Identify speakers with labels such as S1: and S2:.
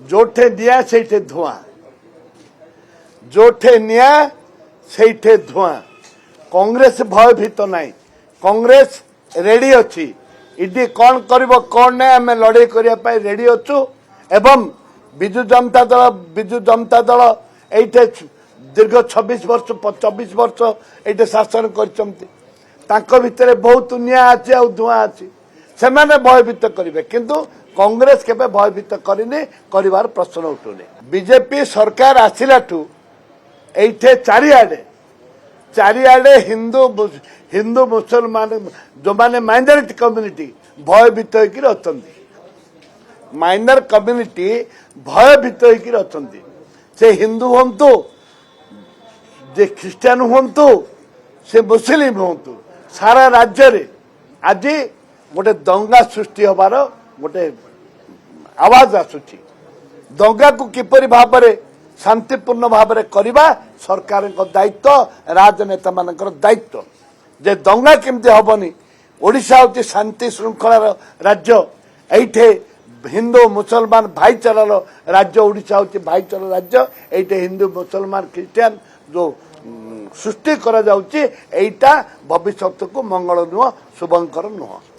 S1: जोठे निया से धुआं, जोठे निया से धुआं। कांग्रेस भयभीत नहीं, कांग्रेस रेडी अच्छी। इडी कौन करिवो कौन नहीं आम लड़ाई करने रेडी अच्छु। एवं विजु जनता दल ये दीर्घ 26 वर्ष 24 वर्ष ये शासन कर भितर बहुत निया अच्छी आ धुआं अच्छी। से भयभीत करेंगे किंतु कांग्रेस केबे भयभीत करनी कर प्रश्न उठुनी। बीजेपी सरकार आसिला ये चारिआडे हिंदू मुसलमान जो माने माइनॉरिटी कम्युनिटी भयभीत होकर अच्छा, माइनर कम्युनिटी भयभीत होकर अच्छा। से हिंदू हूँ जे ख्रिस्टान हूँ से मुस्लिम हूँ सारा राज्य रे आज गोटे दंगा सृष्टि हबार गोटे आवाज आसुची। दंगा को किपरि भाव में शांतिपूर्ण भाव में करवा सरकार दायित्व, राजनेता मान दायित्व। जे दंगा केमती हेनी। ओडिशा हूँ शांति श्रृंखलार राज्य, ये हिंदू मुसलमान भाईचारार राज्य। ओडिशा हूँ भाईचारा राज्य, ये हिंदू मुसलमान ख्रिस्टियान जो सृष्टि करा जाउची, एटा भविष्यत को मंगल नुह, शुभंकर नुह।